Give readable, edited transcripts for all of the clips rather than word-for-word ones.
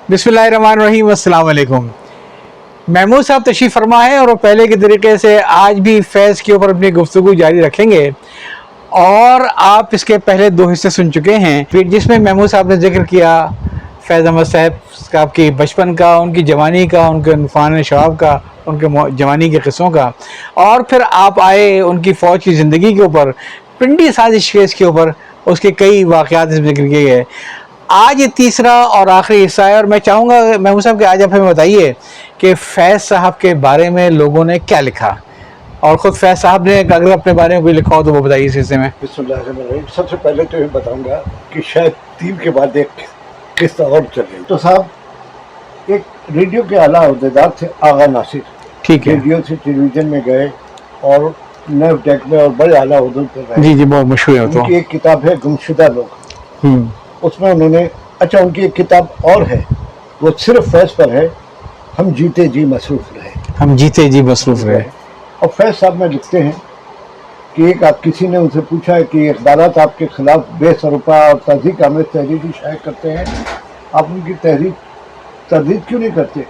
बिस्मिल्लाहिर्रहमानिर्रहीम, अस्सलाम वालेकुम। महमूद साहब तशरीफ़ फरमा है और वो पहले के तरीके से आज भी फैज़ के ऊपर अपनी गुफ्तगू जारी रखेंगे। और आप इसके पहले 2 हिस्से सुन चुके हैं, फिर जिसमें महमूद साहब ने जिक्र किया फैज़ अहमद साहब का, आपकी बचपन का, उनकी जवानी का, उनके नूफ़ान शबाब का, उनके जवानी के क़िस्सों का, और फिर आप आए उनकी फ़ौज की ज़िंदगी के ऊपर, पिंडी साजिश केस के ऊपर, उसके कई वाक़यात इसमें जिक्र किए गए। आज ये तीसरा और आखिरी हिस्सा है और मैं चाहूँगा महमूद साहब कि आज आप हमें बताइए कि फैज़ साहब के बारे में लोगों ने क्या लिखा, और ख़ुद फैज़ साहब ने अगर अपने बारे में कोई लिखा हो तो वो बताइए इस हिस्से में। बिस्मिल्लाहिर्रहमानिर्रहीम। सबसे पहले तो ये बताऊंगा कि शायद 3 के बाद एक किस्सा और चले। तो साहब एक रेडियो के आला अहदेदार थे, आगा नासिर। ठीक है। रेडियो से टेलीविज़न में गए और नेव टेक में और बड़े आला अहदों पर रहे। जी जी, बहुत मशहूर है। तो उनकी एक किताब है गुमशुदा लोग, उसमें उन्होंने, अच्छा उनकी एक किताब और है, वो सिर्फ फैज़ पर है, हम जीते जी मसरूफ़ रहे। हम जीते जी मसरूफ़ रहे। और फैज़ साहब में लिखते हैं कि एक आप किसी ने उनसे पूछा है कि अखबारात आपके खिलाफ बेसरुपा और तहज़ीक आमेज़ तहरीर शाये करते हैं, आप उनकी तरदीद क्यों नहीं करते?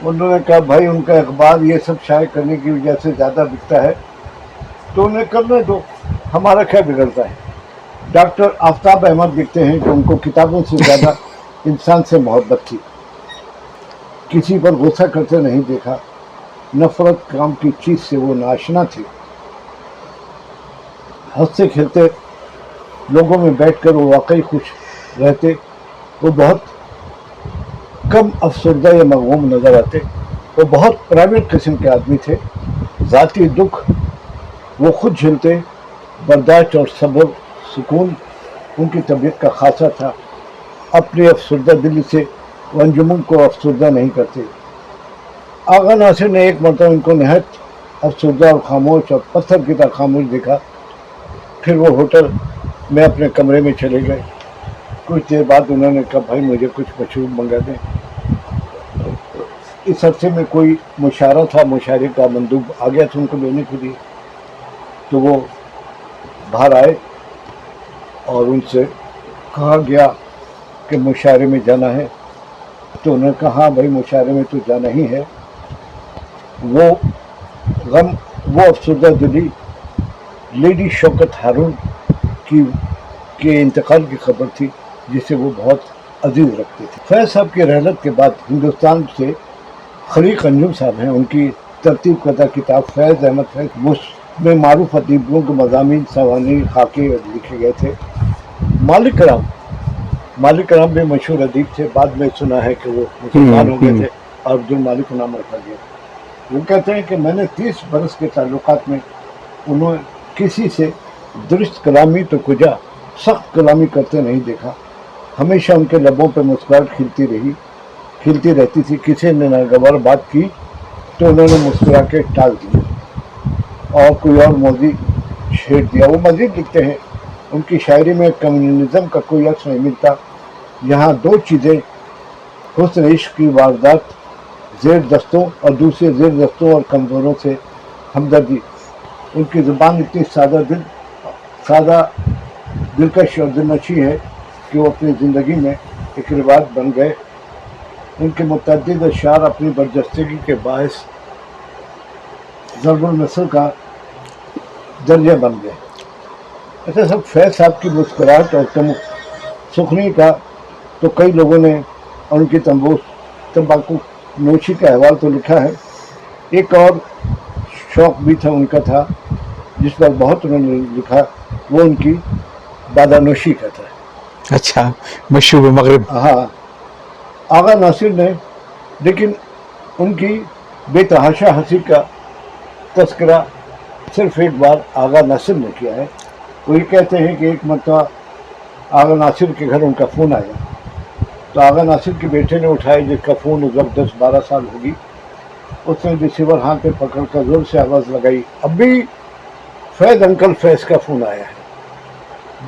उन्होंने कहा भाई उनका अखबार ये सब शाये करने की वजह से ज़्यादा बिकता है तो उन्हें करने दो, हमारा क्या बिगड़ता है। डॉक्टर आफ्ताब अहमद लिखते हैं कि उनको किताबों से ज़्यादा इंसान से मोहब्बत थी, किसी पर गुस्सा करते नहीं देखा, नफ़रत काम की चीज़ से वो नाशना थे। हंसते खेलते लोगों में बैठकर वो वाकई खुश रहते, वो बहुत कम अफसरदा या मगमूम नज़र आते। वो बहुत प्राइवेट किस्म के आदमी थे, ज़ाती दुख वो खुद झेलते, बर्दाश्त और सब्र सुकून उनकी तबीयत का खासा था। अपनी अफसरदा दिल से वो अंजुमन को अफसरदा नहीं करते। आगा नासिर ने एक मरतबा इनको नहायत अफसरदा और खामोश और पत्थर की तरह खामोश देखा। फिर वो होटल में अपने कमरे में चले गए। कुछ देर बाद उन्होंने कहा भाई मुझे कुछ मशरूब मंगा दें। इस अरसे में कोई मुशायरा था, मुशायरे का मंदूब आ गया था उनको लेने के लिए, तो वो बाहर आए और उनसे कहा गया कि मुशायरे में जाना है। तो उन्होंने कहा हाँ भाई मुशायरे में तो जाना ही है। वो गम, वो अफसरदा दिली लेडी शौकत हारून के इंतकाल की खबर थी जिसे वो बहुत अजीज रखते थे। फैज़ साहब की रहलत के बाद हिंदुस्तान से खलीक अंजुम साहब हैं, उनकी तरतीब करदा किताब फैज़ अहमद फैज़, उसमें मारूफ अदीबों के मज़ामीन सवानी खाके लिखे गए थे। मालिक कराम भी मशहूर अदीब थे, बाद में सुना है कि वो मुसलमान हो गए थे और अब्दुल मालिक को नाम रखा गया। वो कहते हैं कि मैंने 30 बरस के ताल्लुकात में उन्होंने किसी से दुरुस्त कलामी तो कुजा सख्त कलामी करते नहीं देखा। हमेशा उनके लबों पर मुस्कुराहट खिलती रहती थी। किसी ने नागवार बात की तो उन्होंने मुस्कुरा के टाल दिया और कोई और मौजू छेड़ दिया। वो मज़ीद लिखते हैं उनकी शायरी में कम्युनलिज्म का कोई अक्स नहीं मिलता। यहाँ 2 चीज़ें, हुस्न इश्क की वारदात ज़ेर दस्तों और दूसरे ज़ेर दस्तों और कमज़ोरों से हमदर्दी। उनकी ज़ुबान इतनी सादा दिलकश और दिलनशी है कि वो अपनी ज़िंदगी में एक रिवाज बन गए। उनके मुतअद्दिद अशार अपनी बरजस्तगी के बायस ज़रबुल नस्ल का दर्जा बन गए। ऐसे सब फैज़ साहब की मुस्कुराहट और सुखनी का तो कई लोगों ने, और उनकी तंबाकू नोशी का अहवाल तो लिखा है। एक और शौक़ भी था उनका था जिस पर बहुत उन्होंने लिखा, वो उनकी बादानोशी का था। अच्छा, मशरूब मगरिब। हाँ, आगा नासिर ने, लेकिन उनकी बेतहाशा हंसी का तस्करा सिर्फ एक बार आगा नासिर ने किया है। वो ये कहते हैं कि एक मरतबा आगा नासिर के घर उनका फ़ोन आया, तो आगा नासिर के बेटे ने उठाया, जिसका फ़ोन उस वक्त 10-12 साल होगी। उसने रिसीवर हाथ पे पकड़ कर जोर से आवाज़ लगाई, अभी फैज़ अंकल फैज़ का फ़ोन आया है।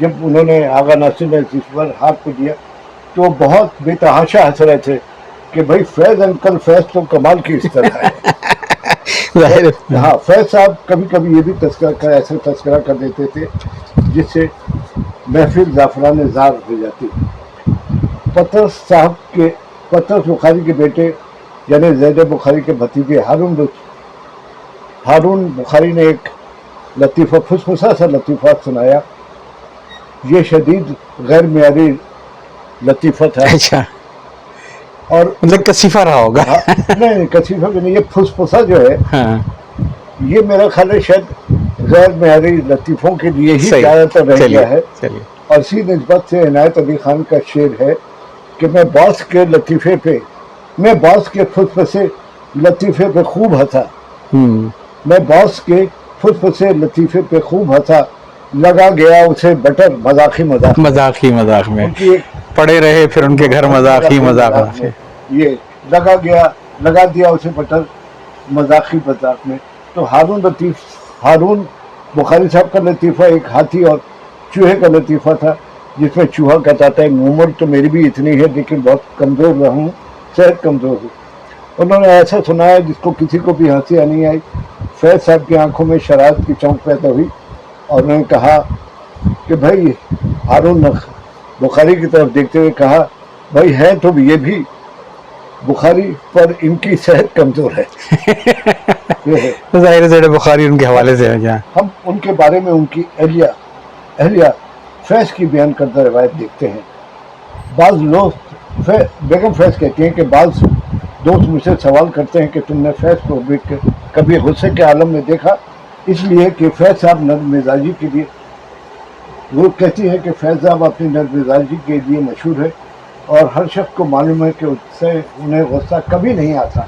जब उन्होंने आगा नासिर ने रिसीवर हाथ पे दिया तो वो बहुत बेतहाशा हंस रहे थे कि भाई फैज़ अंकल फैज़ तो कमाल की इस तरह है। हाँ, फैज़ साहब कभी कभी ये भी ऐसा तस्करा कर देते थे जिससे महफिल ज़ाफ़रान ज़ार हो जाती। पतरस साहब के पतरस बुखारी के बेटे यानी ज़ैद बुखारी के भतीजे हारून बुखारी ने एक लतीफ़ा फुसफुसा सा लतीफ़ा सुनाया। ये शदीद गैर मियारी लतीफ़ा था। अच्छा, और मतलब कसीफा रहा होगा। हाँ, नहीं कसीफा भी नहीं, ये फुसफुसा जो है हाँ, ये मेरा ख्याल है शायद गैर मियारी लतीफ़ों के लिए ही सही। ज़्यादातर रह गया है। चलिए और इसी निस्बत से इनायत अली खान का शेर है कि मैं बास के फुसफुसे लतीफ़े पे खूब हंसा, मैं बास के फुसफुसे लतीफ़े पे खूब हंसा, लगा गया उसे बटर मजाक मजाक में उनकी एक पड़े रहे फिर उनके घर मजाक में। ये लगा दिया उसे बटर मजाक में। तो हारून बुखारी साहब का लतीफ़ा एक हाथी और चूहे का लतीफ़ा था, जिसमें चूहा कहता था उम्र तो मेरी भी इतनी है लेकिन बहुत कमज़ोर रहा हूँ, सेहत कमज़ोर हूँ। उन्होंने ऐसा सुनाया जिसको किसी को भी हंसी नहीं आई। फैज़ साहब की आंखों में शरारत की चौंक पैदा हुई और उन्होंने कहा कि भाई, हारून बुखारी की तरफ देखते हुए कहा, भाई है तो ये भी बुखारी पर इनकी सेहत कमज़ोर है। ज़ाहिर है बुखारी उनके हवाले से है। क्या हम उनके बारे में उनकी अहलिया फैज़ की बयान करता रवायत देखते हैं। बाज़ लोग बेगम फैज़ कहती हैं कि बाज़ दोस्त मुझसे सवाल करते हैं कि तुमने फैज़ को कभी गुस्से के आलम में देखा, इसलिए कि फैज़ साहब नर्म मिजाजी के लिए, वो कहती है कि फैज़ साहब अपनी नर्म मिजाजी के लिए मशहूर है और हर शख्स को मालूम है कि उससे उन्हें गुस्सा कभी नहीं आता।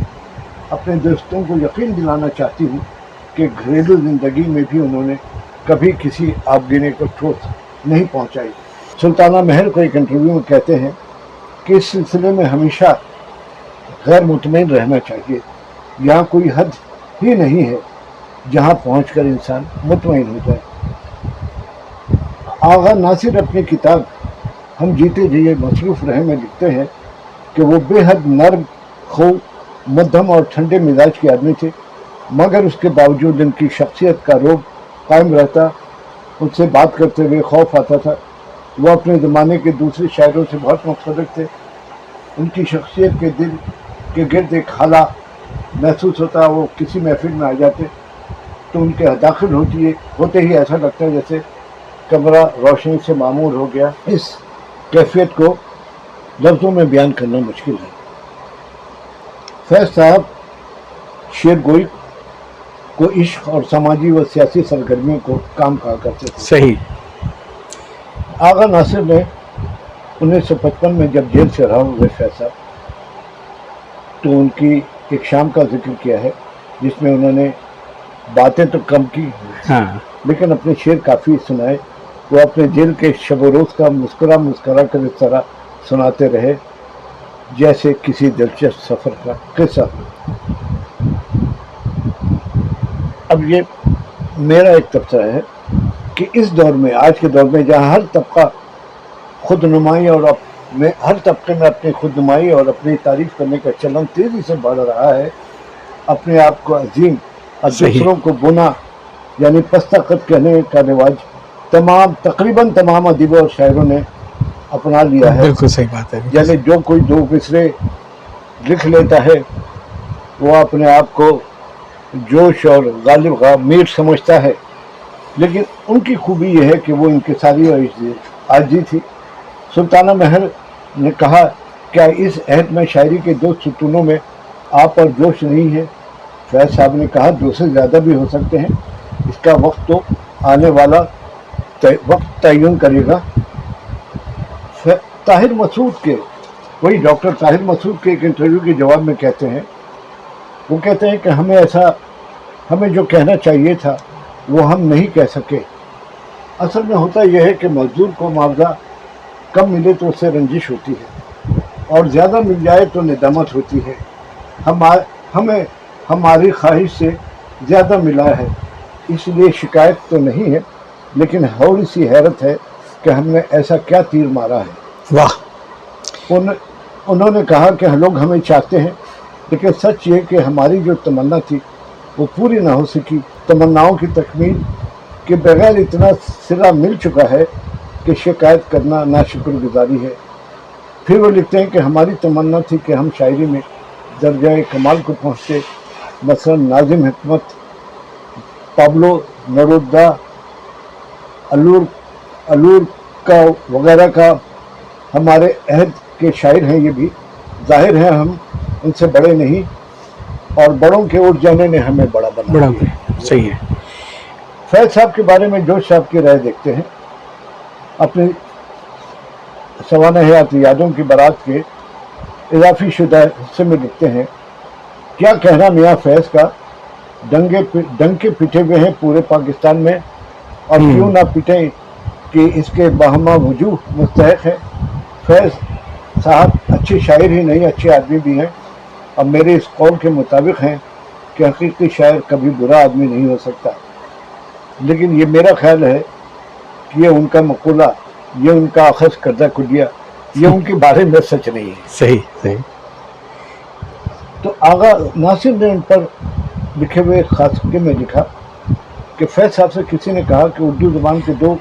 अपने दोस्तों को यकीन दिलाना चाहती हूँ कि घरेलू ज़िंदगी में भी उन्होंने कभी किसी आबगिने को ठोस नहीं पहुँचाई। सुल्ताना महर को एक इंटरव्यू में कहते हैं कि इस सिलसिले में हमेशा गैर मुतमईन रहना चाहिए। यहाँ कोई हद ही नहीं है जहाँ पहुँचकर इंसान मुतमईन हो जाए। आगा नासिर अपनी किताब हम जीते जिए मसरूफ़ रहे में लिखते हैं कि वो बेहद नर्म, खूब, मध्यम और ठंडे मिजाज के आदमी थे, मगर उसके बावजूद इनकी शख्सियत का रोब कायम रहता। उनसे बात करते हुए खौफ आता था। वो अपने ज़माने के दूसरे शायरों से बहुत मुख्तलिफ थे। उनकी शख्सियत के दिल के गिर्द एक हाला महसूस होता। वो किसी महफिल में आ जाते तो उनके दाखिल होते ही ऐसा लगता है जैसे कमरा रोशनी से मामूर हो गया। इस कैफियत को लफ्ज़ों में बयान करना मुश्किल है। फैज़ साहब शेर गोई को इश्क और समाजी व सियासी सरगर्मियों को काम कहा करते थे। सही। आगा नासिर ने 1955 में जब जेल से रहा हुए फैज़ साहब, तो उनकी एक शाम का जिक्र किया है जिसमें उन्होंने बातें तो कम की, हाँ, लेकिन अपने शेर काफ़ी सुनाए। वो अपने जेल के शब रोज़ का मुस्कुरा कर इस तरह सुनाते रहे जैसे किसी दिलचस्प सफ़र का किस्सा। अब ये मेरा एक तबसरा है कि इस दौर में, आज के दौर में, जहाँ हर तबका खुदनुमाई और हर तबके में अपनी खुदनुमाई और अपनी तारीफ़ करने का चलन तेज़ी से बढ़ रहा है, अपने आप को अजीम और दूसरों को बुना यानी पस्ता कद कहने का रिवाज तकरीबन तमाम अदीबों और शायरों ने अपना लिया है। बिल्कुल सही बात है। यानी जो कोई दो मिसरे लिख लेता है वो अपने आप को जोश और गालिब मीर समझता है, लेकिन उनकी खूबी यह है कि वो इनके सारी आजी थी। सुल्ताना महर ने कहा, क्या इस अहद में शायरी के दो सुतूनों में आप और जोश नहीं है? फैज़ साहब ने कहा, दो से ज़्यादा भी हो सकते हैं, इसका वक्त तो आने वाला वक्त तयन करेगा। ताहिर मसूद के, वही डॉक्टर ताहिर मसूद के एक इंटरव्यू के जवाब में कहते हैं, वो कहते हैं कि हमें जो कहना चाहिए था वो हम नहीं कह सके। असल में होता यह है कि मजदूर को मुआवजा कम मिले तो उससे रंजिश होती है और ज़्यादा मिल जाए तो निदामत होती है। हमें हमारी ख्वाहिश से ज़्यादा मिला है, इसलिए शिकायत तो नहीं है, लेकिन थोड़ी सी हैरत है कि हमने ऐसा क्या तीर मारा है। वाह। उन्होंने कहा कि लोग हमें चाहते हैं, लेकिन सच ये कि हमारी जो तमन्ना थी वो पूरी ना हो सकी। तमन्नाओं की तकमील के बगैर इतना सिरा मिल चुका है कि शिकायत करना नाशुक्रगुजारी है। پھر وہ لکھتے ہیں کہ ہماری تمنا تھی کہ ہم شاعری میں درجہ کمال کو پہنچتے، مثلا ناظم حکمت، پابلو نرودا، الور کا وغیرہ کا ہمارے عہد کے شاعر ہیں. یہ بھی ظاہر ہے ہم ان سے بڑے نہیں، اور بڑوں کے اٹھ جانے نے ہمیں بڑا بنا بڑا دیا. صحیح ہے. فیض صاحب کے بارے میں جوش صاحب کی رائے دیکھتے ہیں. اپنی سوانح حیات یادوں کی بارات کے اضافی شدہ حصے میں لکھتے ہیں، کیا کہنا میاں فیض کا، ڈنکے پٹے ہوئے ہیں پورے پاکستان میں، اور کیوں نہ پٹیں کہ اس کے باہما وجوہ مستحق ہے. فیض صاحب اچھے شاعر ہی نہیں، اچھے آدمی بھی ہیں، اور میرے اس قول کے مطابق ہیں کہ حقیقی شاعر کبھی برا آدمی نہیں ہو سکتا. لیکن یہ میرا خیال ہے کہ یہ ان کا مقولہ، یہ ان کا اخذ کردہ کلیہ، یہ ان کے بارے میں سچ نہیں ہے. صحیح صحیح. تو آغا ناصر نے ان پر لکھے ہوئے خاصے میں لکھا کہ فیض صاحب سے کسی نے کہا کہ اردو زبان کے دو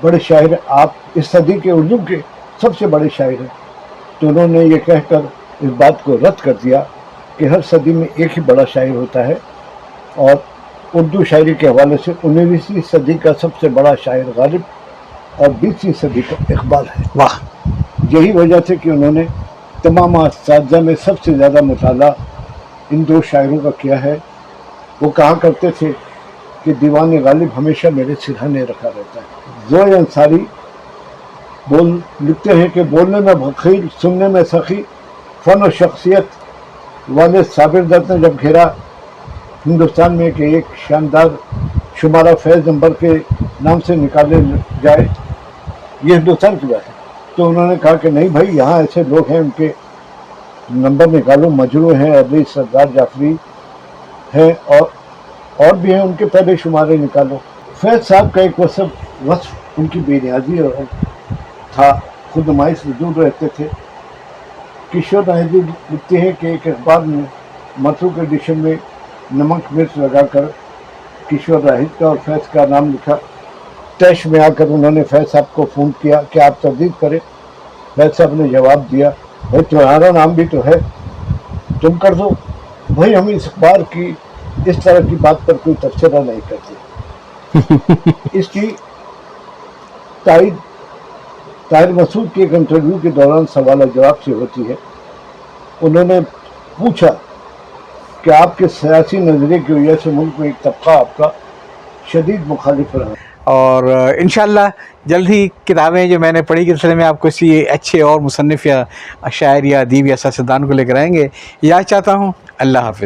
بڑے شاعر، آپ اس صدی کے اردو کے سب سے بڑے شاعر ہیں. تو انہوں نے یہ کہہ کر اس بات کو رد کر دیا کہ ہر صدی میں ایک ہی بڑا شاعر ہوتا ہے، اور اردو شاعری کے حوالے سے 19ویں صدی کا سب سے بڑا شاعر غالب اور 20ویں صدی کا اقبال ہے. واہ. یہی وجہ تھی کہ انہوں نے تمام اساتذہ میں سب سے زیادہ مطالعہ ان دو شاعروں کا کیا ہے. وہ کہا کرتے تھے کہ دیوان غالب ہمیشہ میرے سرہانے رکھا رہتا ہے. ضوء انصاری لکھتے ہیں کہ بولنے میں بخیل، سننے میں سخی، فن و شخصیت والے صابر دت نے جب گھیرا ہندوستان میں کہ ایک شاندار شمارہ فیض نمبر کے نام سے نکالے جائے، یہ ہندوستان کی بات ہے. تو انہوں نے کہا کہ نہیں بھائی، یہاں ایسے لوگ ہیں، ان کے نمبر نکالو. مجروح ہیں، علی سردار جعفری ہیں، اور بھی ہیں، ان کے پہلے شمارے نکالو. فیض صاحب کا ایک وصف ان کی بے نیازی تھا، خود نمائی سے دور رہتے تھے. کشور ناہیدی لکھتے ہیں کہ ایک اخبار میں متروک ایڈیشن میں نمک مرچ لگا کر کشور راہید کا اور فیض کا نام لکھا. تیش میں آ کر انہوں نے فیض صاحب کو فون کیا کہ آپ تردید کریں. فیض صاحب نے جواب دیا، بھائی تمہارا نام بھی تو ہے، تم کر دو. بھائی ہم اس اخبار کی اس طرح کی بات پر کوئی تبصرہ نہیں کرتے. اس کی تائید طاہر مسعود کے ایک انٹرویو کے دوران سوال و جواب سے ہوتی ہے. انہوں نے پوچھا کہ آپ کے سیاسی نظریے کی وجہ سے ملک میں ایک طبقہ آپ کا شدید مخالف رہا. اور انشاءاللہ جلد ہی کتابیں جو میں نے پڑھی کے سلسلے میں آپ کو کسی اچھے اور مصنف یا شاعر یا ادیب یا سیاستدان کو لے کر آئیں گے. یاد چاہتا ہوں. اللہ حافظ.